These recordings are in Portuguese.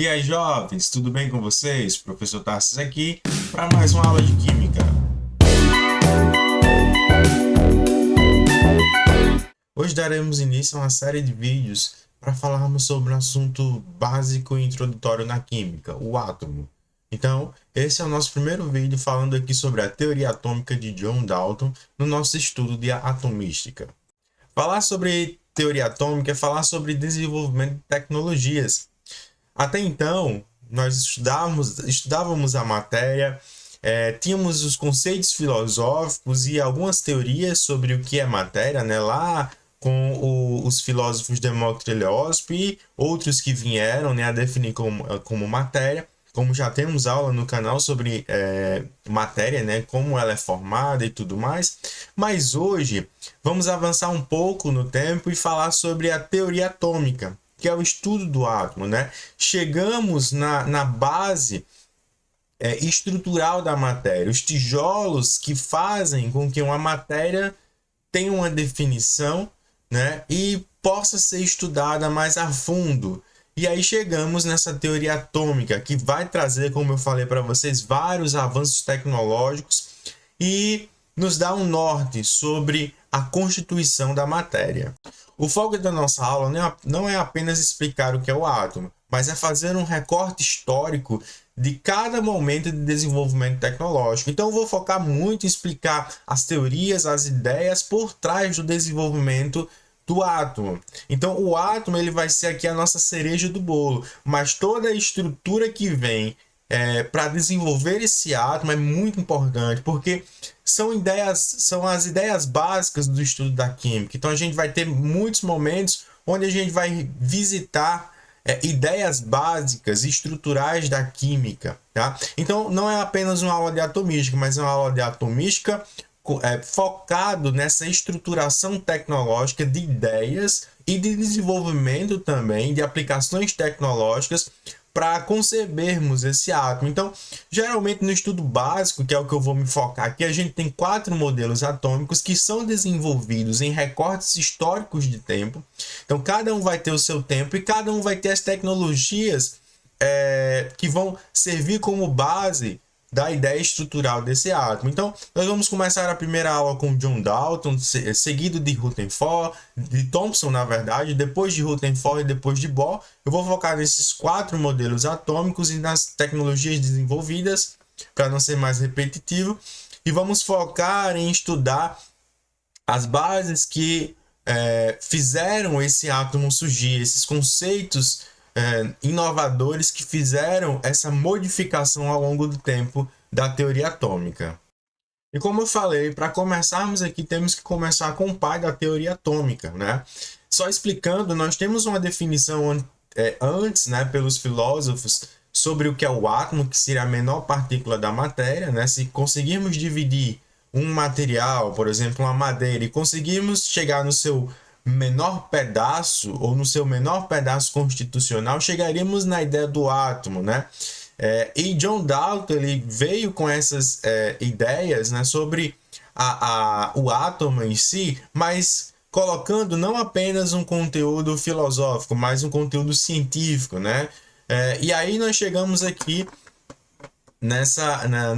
E aí, jovens, tudo bem com vocês? Professor Tarsis aqui para mais uma aula de Química. Hoje daremos início a uma série de vídeos para falarmos sobre um assunto básico e introdutório na Química, o átomo. Então, esse é o nosso primeiro vídeo falando aqui sobre a teoria atômica de John Dalton no nosso estudo de atomística. Falar sobre teoria atômica é falar sobre desenvolvimento de tecnologias. Até então, nós estudávamos a matéria, tínhamos os conceitos filosóficos e algumas teorias sobre o que é matéria, né? Lá com os filósofos Demócrito e Leóspo e outros que vieram, né, a definir como matéria. Como já temos aula no canal sobre matéria, né, como ela é formada e tudo mais. Mas hoje vamos avançar um pouco no tempo e falar sobre a teoria atômica, que é o estudo do átomo, né? Chegamos na base estrutural da matéria, os tijolos que fazem com que uma matéria tenha uma definição, né? E possa ser estudada mais a fundo. E aí chegamos nessa teoria atômica, que vai trazer, como eu falei para vocês, vários avanços tecnológicos e nos dá um norte sobre a constituição da matéria. O foco da nossa aula não é apenas explicar o que é o átomo, mas é fazer um recorte histórico de cada momento de desenvolvimento tecnológico. Então eu vou focar muito em explicar as teorias, as ideias por trás do desenvolvimento do átomo. Então o átomo ele vai ser aqui a nossa cereja do bolo, mas toda a estrutura que vem para desenvolver esse átomo é muito importante, porque são as ideias básicas do estudo da química. Então a gente vai ter muitos momentos onde a gente vai visitar ideias básicas, estruturais da química, tá? Então não é apenas uma aula de atomística, mas é uma aula de atomística focado nessa estruturação tecnológica de ideias e de desenvolvimento também de aplicações tecnológicas para concebermos esse átomo. Então, geralmente no estudo básico, que é o que eu vou me focar aqui, a gente tem 4 modelos atômicos que são desenvolvidos em recortes históricos de tempo. Então, cada um vai ter o seu tempo e cada um vai ter as tecnologias que vão servir como base da ideia estrutural desse átomo. Então, nós vamos começar a primeira aula com John Dalton, seguido de Rutherford, de Thomson, na verdade, depois de Rutherford e depois de Bohr. Eu vou focar nesses 4 modelos atômicos e nas tecnologias desenvolvidas, para não ser mais repetitivo, e vamos focar em estudar as bases que fizeram esse átomo surgir, esses conceitos inovadores que fizeram essa modificação ao longo do tempo da teoria atômica. E como eu falei, para começarmos aqui, temos que começar com o pai da teoria atômica, né? Só explicando, nós temos uma definição antes, né, pelos filósofos sobre o que é o átomo, que seria a menor partícula da matéria, né? Se conseguirmos dividir um material, por exemplo, uma madeira, e conseguirmos chegar no seu menor pedaço ou no seu menor pedaço constitucional, chegaríamos na ideia do átomo, né? E John Dalton ele veio com essas ideias, né, sobre o átomo em si, mas colocando não apenas um conteúdo filosófico, mas um conteúdo científico, né? E aí nós chegamos aqui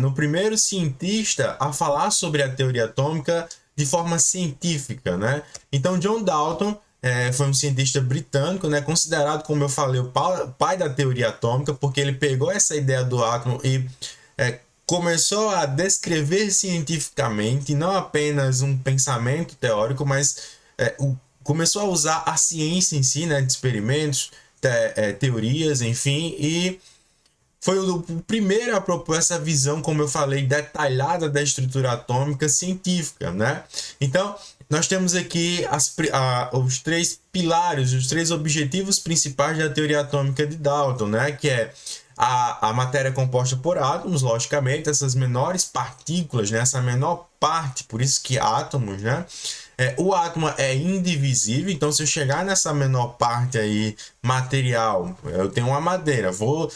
no primeiro cientista a falar sobre a teoria atômica de forma científica, né? Então, John Dalton foi um cientista britânico, né? Considerado, como eu falei, o pai da teoria atômica, porque ele pegou essa ideia do átomo e começou a descrever cientificamente, não apenas um pensamento teórico, mas começou a usar a ciência em si, né? De experimentos, teorias, enfim, e foi o primeiro a propor essa visão, como eu falei, detalhada da estrutura atômica científica, né? Então, nós temos aqui os 3 pilares, os 3 objetivos principais da teoria atômica de Dalton, né? Que é a matéria composta por átomos, logicamente, essas menores partículas, né? Essa menor parte, por isso que átomos, né? O átomo é indivisível, então se eu chegar nessa menor parte aí material, eu tenho uma madeira, vou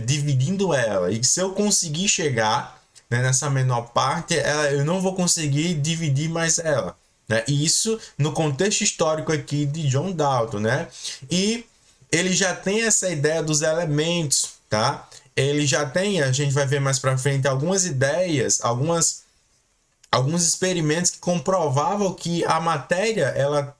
dividindo ela, e se eu conseguir chegar, né, nessa menor parte, eu não vou conseguir dividir mais ela, né? E isso no contexto histórico aqui de John Dalton, né? E ele já tem essa ideia dos elementos, tá? Ele já tem, a gente vai ver mais para frente, algumas ideias, alguns experimentos que comprovavam que a matéria ela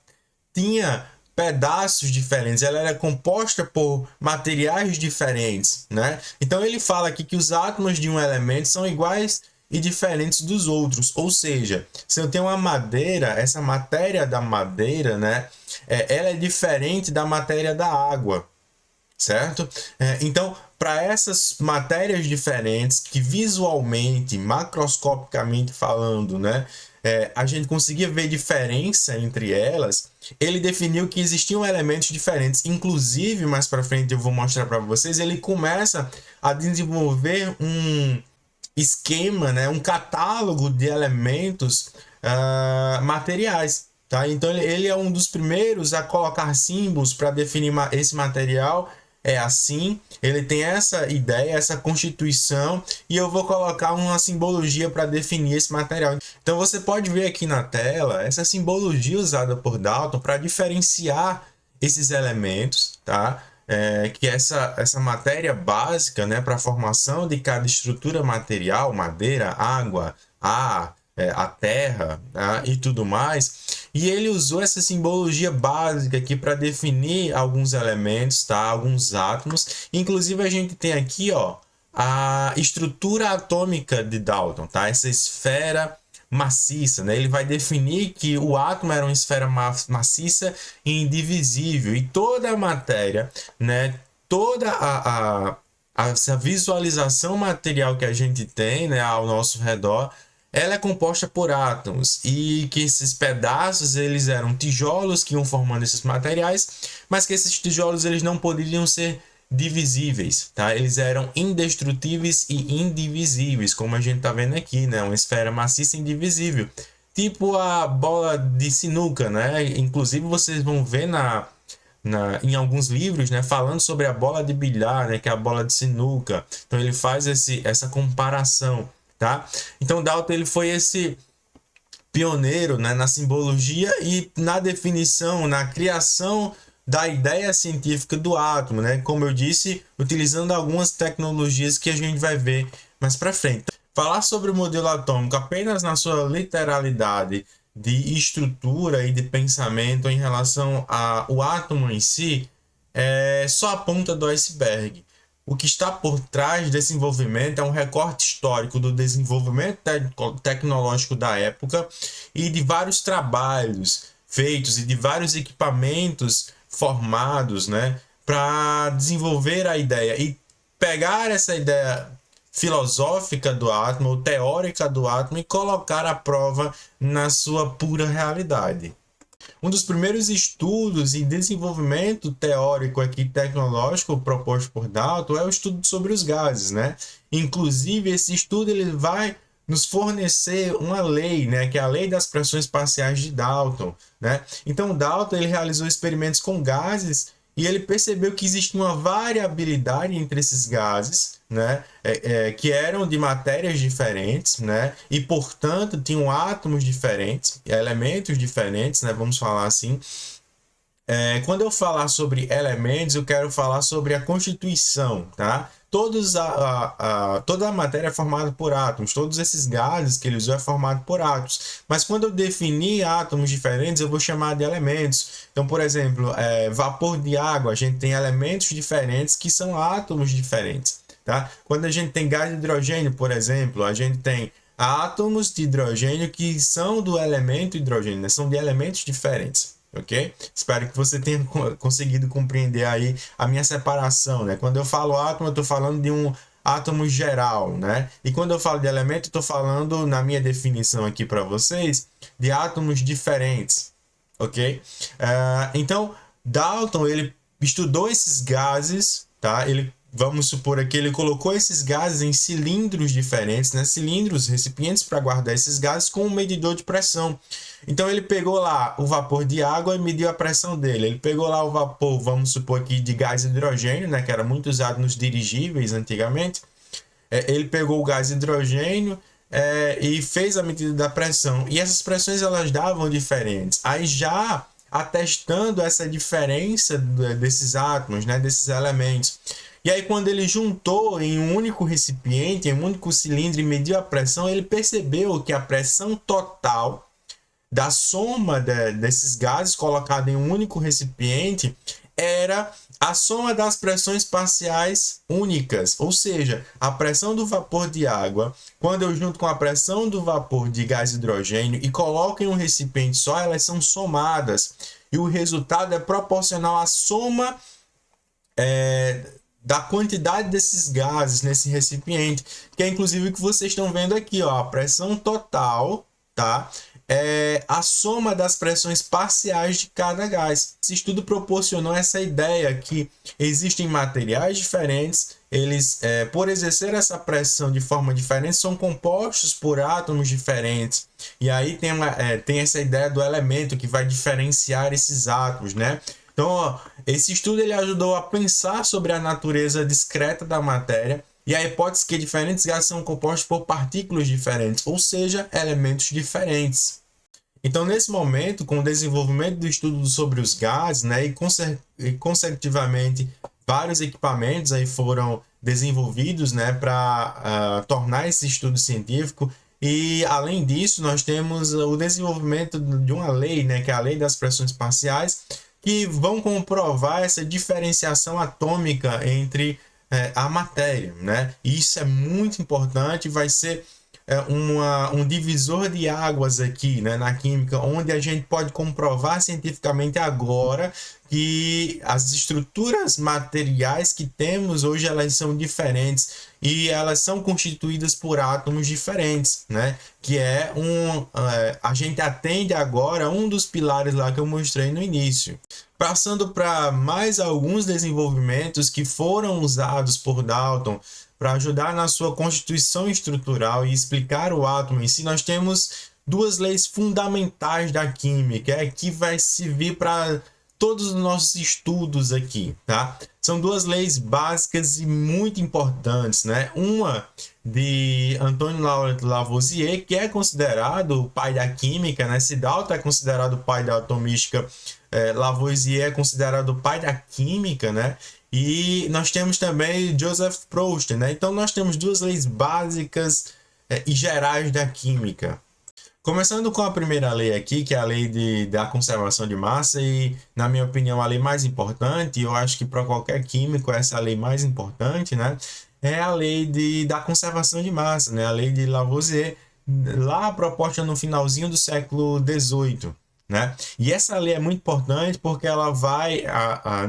tinha pedaços diferentes, ela era composta por materiais diferentes, né? Então ele fala aqui que os átomos de um elemento são iguais e diferentes dos outros, ou seja, se eu tenho uma madeira, essa matéria da madeira, né, ela é diferente da matéria da água, certo? Então, para essas matérias diferentes que visualmente, macroscopicamente falando, né, a gente conseguia ver diferença entre elas, ele definiu que existiam elementos diferentes. Inclusive, mais para frente eu vou mostrar para vocês, ele começa a desenvolver um esquema, né, um catálogo de elementos materiais. Tá? Então ele é um dos primeiros a colocar símbolos para definir esse material. É assim, ele tem essa ideia, essa constituição, e eu vou colocar uma simbologia para definir esse material. Então você pode ver aqui na tela essa simbologia usada por Dalton para diferenciar esses elementos, tá? Que essa matéria básica, né, para a formação de cada estrutura material, madeira, água, ar, a terra, tá? E tudo mais. E ele usou essa simbologia básica aqui para definir alguns elementos, tá? Alguns átomos. Inclusive a gente tem aqui, ó, a estrutura atômica de Dalton, tá? Essa esfera maciça, né? Ele vai definir que o átomo era uma esfera maciça e indivisível, e toda a matéria, né? Toda essa visualização material que a gente tem, né, ao nosso redor, ela é composta por átomos, e que esses pedaços eles eram tijolos que iam formando esses materiais, mas que esses tijolos eles não poderiam ser divisíveis, tá? Eles eram indestrutíveis e indivisíveis, como a gente tá vendo aqui, né? Uma esfera maciça e indivisível, tipo a bola de sinuca, né? Inclusive vocês vão ver em alguns livros, né, falando sobre a bola de bilhar, né, que é a bola de sinuca. Então ele faz essa comparação, tá? Então Dalton ele foi esse pioneiro, né, na simbologia e na definição, na criação da ideia científica do átomo, né? Como eu disse, utilizando algumas tecnologias que a gente vai ver mais para frente. Falar sobre o modelo atômico apenas na sua literalidade de estrutura e de pensamento em relação ao átomo em si é só a ponta do iceberg. O que está por trás desse desenvolvimento é um recorte histórico do desenvolvimento tecnológico da época e de vários trabalhos feitos e de vários equipamentos formados, né, para desenvolver a ideia e pegar essa ideia filosófica do átomo, ou teórica do átomo, e colocar à prova na sua pura realidade. Um dos primeiros estudos e desenvolvimento teórico aqui tecnológico proposto por Dalton é o estudo sobre os gases, né? Inclusive esse estudo ele vai nos fornecer uma lei, né, que é a lei das pressões parciais de Dalton, né? Então Dalton ele realizou experimentos com gases e ele percebeu que existe uma variabilidade entre esses gases, né, que eram de matérias diferentes, né, e portanto tinham átomos diferentes, elementos diferentes, né, vamos falar assim. Quando eu falar sobre elementos, eu quero falar sobre a constituição, tá? Toda a matéria é formada por átomos, todos esses gases que ele usou é formado por átomos. Mas quando eu definir átomos diferentes, eu vou chamar de elementos. Então, por exemplo, vapor de água, a gente tem elementos diferentes que são átomos diferentes, tá? Quando a gente tem gás de hidrogênio, por exemplo, a gente tem átomos de hidrogênio que são do elemento hidrogênio, né? São de elementos diferentes. Ok? Espero que você tenha conseguido compreender aí a minha separação, né? Quando eu falo átomo, eu estou falando de um átomo geral, né? E quando eu falo de elemento, eu estou falando, na minha definição aqui para vocês, de átomos diferentes, ok? Então, Dalton, ele estudou esses gases, tá? Vamos supor aqui, ele colocou esses gases em cilindros diferentes, né? Cilindros, recipientes para guardar esses gases com um medidor de pressão. Então ele pegou lá o vapor de água e mediu a pressão dele. Ele pegou lá o vapor, vamos supor aqui, de gás hidrogênio, né? Que era muito usado nos dirigíveis antigamente. Ele pegou o gás hidrogênio e fez a medida da pressão. E essas pressões elas davam diferentes. Aí já atestando essa diferença desses átomos, né, desses elementos. E aí, quando ele juntou em um único recipiente, em um único cilindro e mediu a pressão, ele percebeu que a pressão total da soma desses gases colocada em um único recipiente era a soma das pressões parciais únicas, ou seja, a pressão do vapor de água, quando eu junto com a pressão do vapor de gás hidrogênio e coloco em um recipiente só, elas são somadas e o resultado é proporcional à soma da quantidade desses gases nesse recipiente, que é inclusive o que vocês estão vendo aqui, ó, a pressão total, tá? É a soma das pressões parciais de cada gás. Esse estudo proporcionou essa ideia que existem materiais diferentes, eles, por exercer essa pressão de forma diferente, são compostos por átomos diferentes. E aí tem essa ideia do elemento que vai diferenciar esses átomos, né? Então, ó, esse estudo ele ajudou a pensar sobre a natureza discreta da matéria e a hipótese que diferentes gases são compostos por partículas diferentes, ou seja, elementos diferentes. Então, nesse momento, com o desenvolvimento do estudo sobre os gases, né, e consecutivamente vários equipamentos aí foram desenvolvidos, né, para tornar esse estudo científico. E, além disso, nós temos o desenvolvimento de uma lei, né, que é a lei das pressões parciais, que vão comprovar essa diferenciação atômica entre a matéria, né? E isso é muito importante, vai ser um divisor de águas aqui, né, na química, onde a gente pode comprovar cientificamente agora que as estruturas materiais que temos hoje elas são diferentes e elas são constituídas por átomos diferentes, né? Que a gente atende agora um dos pilares lá que eu mostrei no início. Passando para mais alguns desenvolvimentos que foram usados por Dalton para ajudar na sua constituição estrutural e explicar o átomo em si, nós temos duas leis fundamentais da química, que vai servir para todos os nossos estudos aqui, tá? São duas leis básicas e muito importantes, né? Uma de Antoine Lavoisier, que é considerado o pai da química, né? Se Dalton é considerado o pai da atomística, Lavoisier é considerado o pai da química, né? E nós temos também Joseph Proust, né? Então nós temos duas leis básicas e gerais da química. Começando com a primeira lei aqui, que é a lei da conservação de massa, e na minha opinião a lei mais importante, eu acho que para qualquer químico essa é a lei mais importante, né? É a lei da conservação de massa, né? A lei de Lavoisier, lá proposta no finalzinho do século XVIII. Né? E essa lei é muito importante porque ela vai,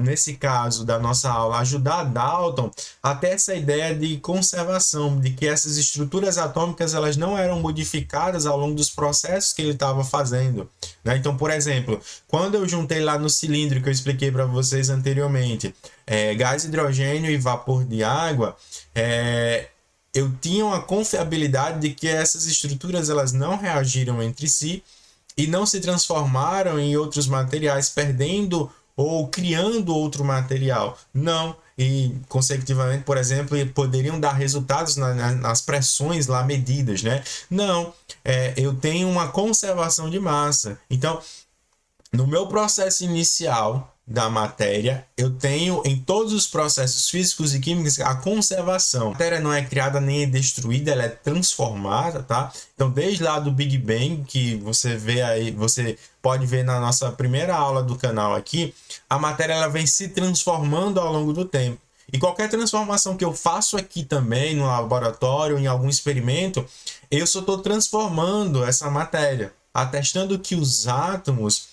nesse caso da nossa aula, ajudar Dalton até essa ideia de conservação, de que essas estruturas atômicas elas não eram modificadas ao longo dos processos que ele estava fazendo. Né? Então, por exemplo, quando eu juntei lá no cilindro que eu expliquei para vocês anteriormente, gás hidrogênio e vapor de água, eu tinha uma confiabilidade de que essas estruturas elas não reagiram entre si e não se transformaram em outros materiais, perdendo ou criando outro material. Não. E, consecutivamente, por exemplo, poderiam dar resultados nas pressões lá medidas, né? Não. Eu tenho uma conservação de massa. Então, no meu processo inicial da matéria, eu tenho em todos os processos físicos e químicos a conservação. A matéria não é criada nem é destruída, ela é transformada, tá? Então, desde lá do Big Bang, que você vê aí, você pode ver na nossa primeira aula do canal aqui, a matéria ela vem se transformando ao longo do tempo. E qualquer transformação que eu faço aqui também no laboratório, em algum experimento, eu só estou transformando essa matéria, atestando que os átomos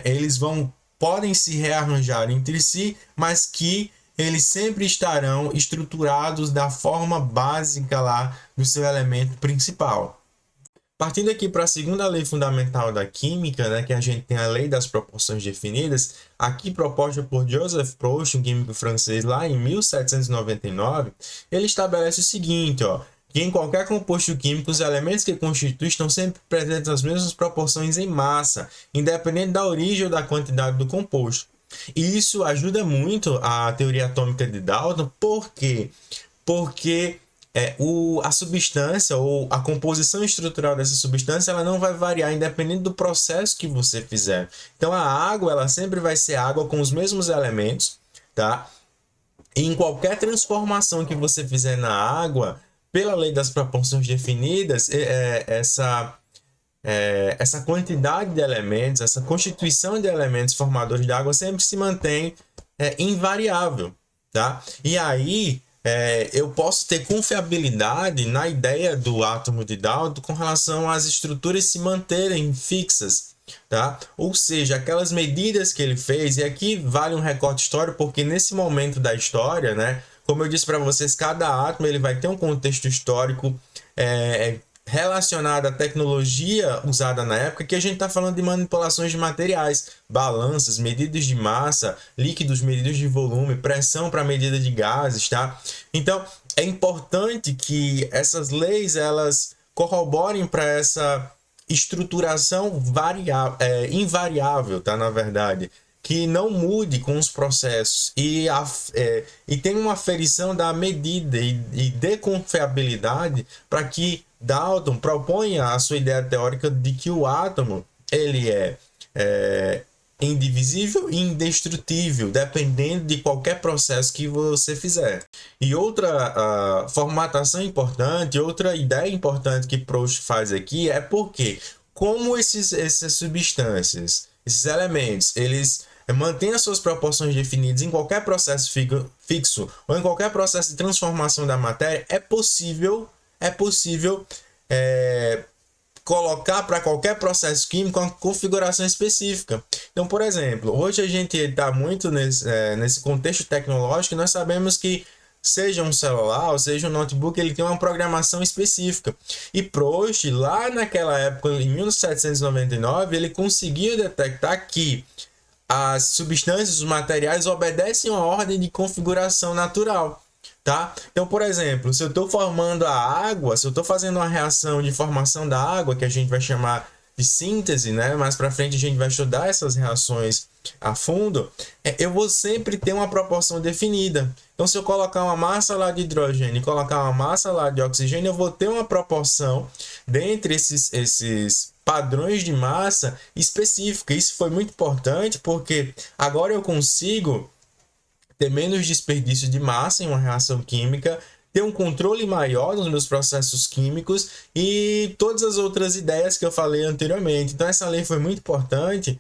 eles podem se rearranjar entre si, mas que eles sempre estarão estruturados da forma básica lá do seu elemento principal. Partindo aqui para a segunda lei fundamental da química, né, que a gente tem a lei das proporções definidas, aqui proposta por Joseph Proust, um químico francês, lá em 1799, ele estabelece o seguinte, ó, que em qualquer composto químico, os elementos que constituem estão sempre presentes nas mesmas proporções em massa, independente da origem ou da quantidade do composto. E isso ajuda muito a teoria atômica de Dalton, por quê? Porque a substância ou a composição estrutural dessa substância ela não vai variar independente do processo que você fizer. Então a água ela sempre vai ser água com os mesmos elementos, tá? E em qualquer transformação que você fizer na água, pela lei das proporções definidas, essa quantidade de elementos, essa constituição de elementos formadores de água sempre se mantém invariável, tá? E aí eu posso ter confiabilidade na ideia do átomo de Dalton com relação às estruturas se manterem fixas, tá? Ou seja, aquelas medidas que ele fez, e aqui vale um recorte histórico, porque nesse momento da história, né, como eu disse para vocês, cada átomo ele vai ter um contexto histórico relacionado à tecnologia usada na época, que a gente está falando de manipulações de materiais, balanças, medidas de massa, líquidos, medidas de volume, pressão para medida de gases, tá? Então, é importante que essas leis elas corroborem para essa estruturação invariável, tá? Na verdade, que não mude com os processos e tem uma aferição da medida e de confiabilidade para que Dalton proponha a sua ideia teórica de que o átomo ele é indivisível e indestrutível, dependendo de qualquer processo que você fizer. E outra formatação importante, outra ideia importante que Proust faz aqui é porque, como essas substâncias, esses elementos, eles mantêm as suas proporções definidas em qualquer processo fixo ou em qualquer processo de transformação da matéria, é possível colocar para qualquer processo químico uma configuração específica. Então, por exemplo, hoje a gente está muito nesse contexto tecnológico e nós sabemos que seja um celular ou seja um notebook, ele tem uma programação específica. E Proust, lá naquela época, em 1799, ele conseguiu detectar que as substâncias, os materiais obedecem a uma ordem de configuração natural. Tá? Então, por exemplo, se eu estou formando a água, se eu estou fazendo uma reação de formação da água, que a gente vai chamar de síntese, né? Mais para frente a gente vai estudar essas reações a fundo, eu vou sempre ter uma proporção definida. Então, se eu colocar uma massa lá de hidrogênio e colocar uma massa lá de oxigênio, eu vou ter uma proporção dentre esses padrões de massa específica. Isso foi muito importante porque agora eu consigo ter menos desperdício de massa em uma reação química, ter um controle maior nos meus processos químicos e todas as outras ideias que eu falei anteriormente. Então essa lei foi muito importante,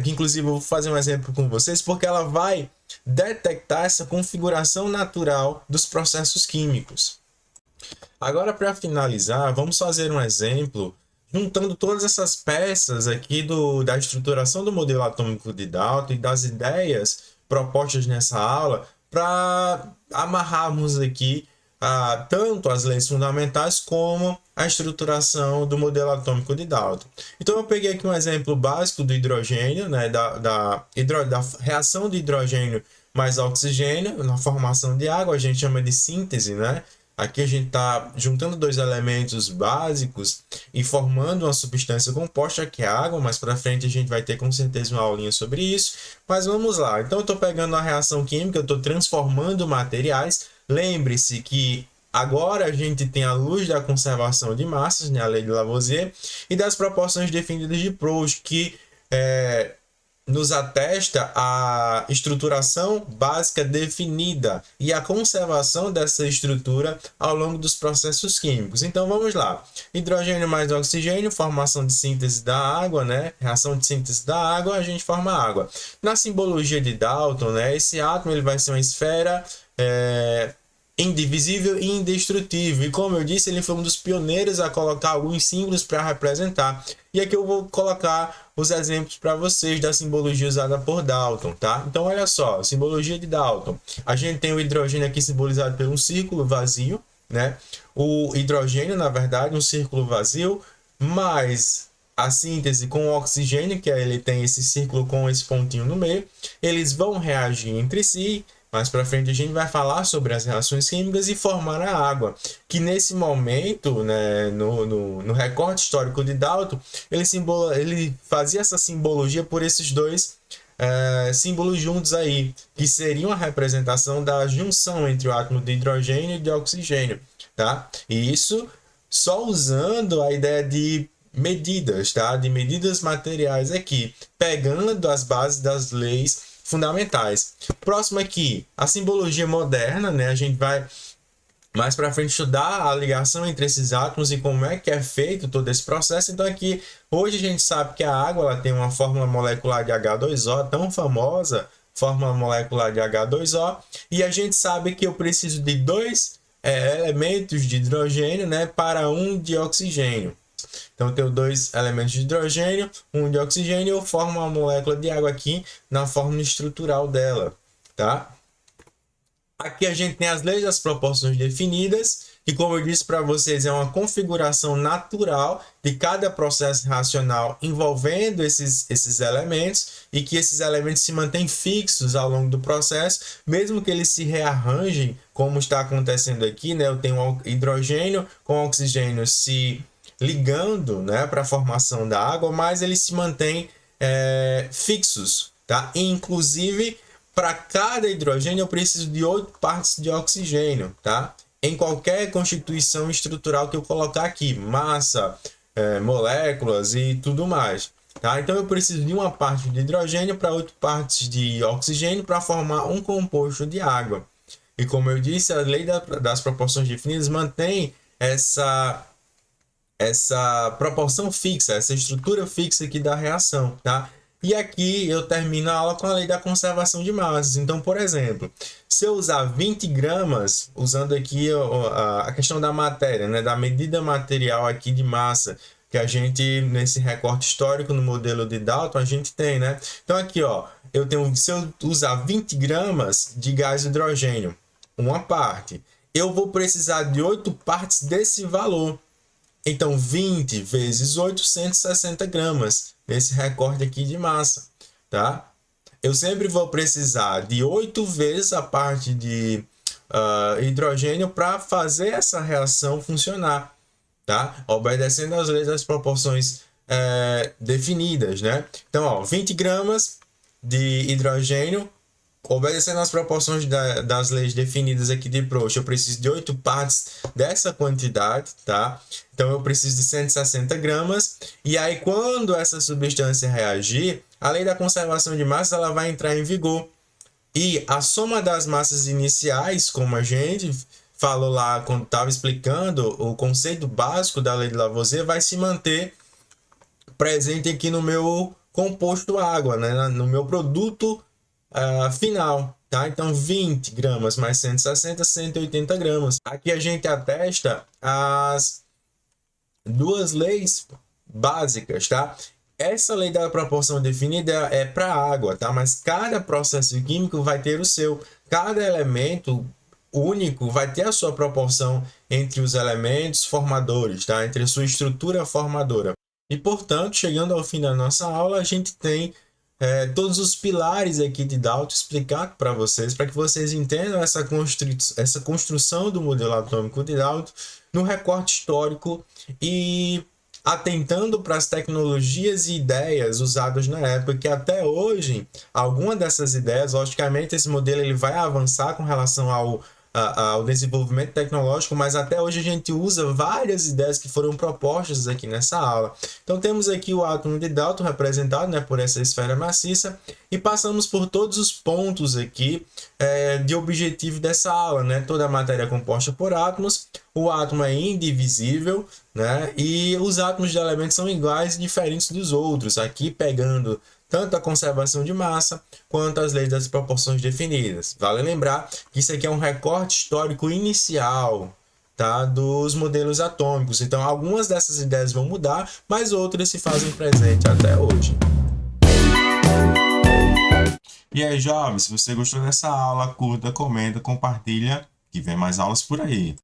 que inclusive eu vou fazer um exemplo com vocês, porque ela vai detectar essa configuração natural dos processos químicos. Agora, para finalizar, vamos fazer um exemplo juntando todas essas peças aqui da estruturação do modelo atômico de Dalton e das ideias propostas nessa aula para amarrarmos aqui tanto as leis fundamentais como a estruturação do modelo atômico de Dalton. Então eu peguei aqui um exemplo básico do hidrogênio, né, da reação de hidrogênio mais oxigênio na formação de água, a gente chama de síntese, né? Aqui a gente está juntando dois elementos básicos e formando uma substância composta, que é a água. Mais para frente a gente vai ter com certeza uma aulinha sobre isso. Mas vamos lá. Então eu estou pegando uma reação química, eu estou transformando materiais. Lembre-se que agora a gente tem a luz da conservação de massas, né, a lei de Lavoisier, e das proporções definidas de Proust, que nos atesta a estruturação básica definida e a conservação dessa estrutura ao longo dos processos químicos. Então vamos lá. Hidrogênio mais oxigênio, formação de síntese da água, né? Reação de síntese da água, a gente forma água. Na simbologia de Dalton, né, esse átomo ele vai ser uma esfera indivisível e indestrutível. E como eu disse, ele foi um dos pioneiros a colocar alguns símbolos para representar. E aqui eu vou colocar os exemplos para vocês da simbologia usada por Dalton, tá? Então, olha só, simbologia de Dalton. A gente tem o hidrogênio aqui simbolizado por um círculo vazio, né? O hidrogênio, na verdade, um círculo vazio, mais a síntese com o oxigênio, que ele tem esse círculo com esse pontinho no meio. Eles vão reagir entre si. Mais para frente a gente vai falar sobre as reações químicas e formar a água, que nesse momento, né, no recorte histórico de Dalton, ele fazia essa simbologia por esses dois símbolos juntos aí, que seriam a representação da junção entre o átomo de hidrogênio e de oxigênio, tá? E isso só usando a ideia de medidas, tá? De medidas materiais aqui, pegando as bases das leis fundamentais. Próximo aqui, a simbologia moderna, né? A gente vai mais para frente estudar a ligação entre esses átomos e como é que é feito todo esse processo. Então aqui, hoje a gente sabe que a água ela tem uma fórmula molecular de H2O tão famosa, fórmula molecular de H2O, e a gente sabe que eu preciso de dois elementos de hidrogênio, né, para um de oxigênio. Então eu tenho dois elementos de hidrogênio, um de oxigênio, e eu formo uma molécula de água aqui na fórmula estrutural dela, tá? Aqui a gente tem as leis das proporções definidas, que, como eu disse para vocês, é uma configuração natural de cada processo racional envolvendo esses elementos, e que esses elementos se mantêm fixos ao longo do processo, mesmo que eles se rearranjem, como está acontecendo aqui, né? Eu tenho hidrogênio com oxigênio se ligando, né, para a formação da água, mas eles se mantêm fixos, tá? Inclusive, para cada hidrogênio eu preciso de 8 partes de oxigênio, tá? Em qualquer constituição estrutural que eu colocar aqui, massa, moléculas e tudo mais, tá? Então eu preciso de uma parte de hidrogênio para 8 partes de oxigênio para formar um composto de água. E como eu disse, a lei das proporções definidas mantém essa proporção fixa, essa estrutura fixa aqui da reação, tá? E aqui eu termino a aula com a lei da conservação de massas. Então, por exemplo, se eu usar 20 gramas, usando aqui a questão da matéria, né, da medida material aqui de massa, que a gente, nesse recorte histórico, no modelo de Dalton, a gente tem, né? Então, aqui, ó, se eu usar 20 gramas de gás hidrogênio, uma parte, eu vou precisar de 8 partes desse valor. Então, 20 vezes 8, 160 gramas nesse recorte aqui de massa, tá? Eu sempre vou precisar de 8 vezes a parte de hidrogênio para fazer essa reação funcionar, tá? Obedecendo às leis das proporções definidas, né? Então, ó, 20 gramas de hidrogênio, obedecendo às proporções das leis definidas aqui de Proust, eu preciso de 8 partes dessa quantidade, tá? Então, eu preciso de 160 gramas. E aí, quando essa substância reagir, a lei da conservação de massa ela vai entrar em vigor. E a soma das massas iniciais, como a gente falou lá quando estava explicando o conceito básico da lei de Lavoisier, vai se manter presente aqui no meu composto água, né? No meu produto final, tá? Então 20 gramas mais 160, 180 gramas. Aqui a gente atesta as duas leis básicas, tá? Essa lei da proporção definida é para a água, tá? Mas cada processo químico vai ter o seu. Cada elemento único vai ter a sua proporção entre os elementos formadores, tá? Entre a sua estrutura formadora. E, portanto, chegando ao fim da nossa aula, a gente tem todos os pilares aqui de Dalton explicado para vocês, para que vocês entendam essa construção do modelo atômico de Dalton no recorte histórico e atentando para as tecnologias e ideias usadas na época, que até hoje, alguma dessas ideias, logicamente, esse modelo ele vai avançar com relação ao desenvolvimento tecnológico, mas até hoje a gente usa várias ideias que foram propostas aqui nessa aula. Então temos aqui o átomo de Dalton representado, né, por essa esfera maciça, e passamos por todos os pontos aqui de objetivo dessa aula, né? Toda a matéria é composta por átomos, o átomo é indivisível, né? E os átomos de elementos são iguais e diferentes dos outros, aqui pegando tanto a conservação de massa quanto as leis das proporções definidas. Vale lembrar que isso aqui é um recorte histórico inicial, tá, dos modelos atômicos. Então, algumas dessas ideias vão mudar, mas outras se fazem presente até hoje. E aí, jovens, se você gostou dessa aula, curta, comenta, compartilha, que vem mais aulas por aí.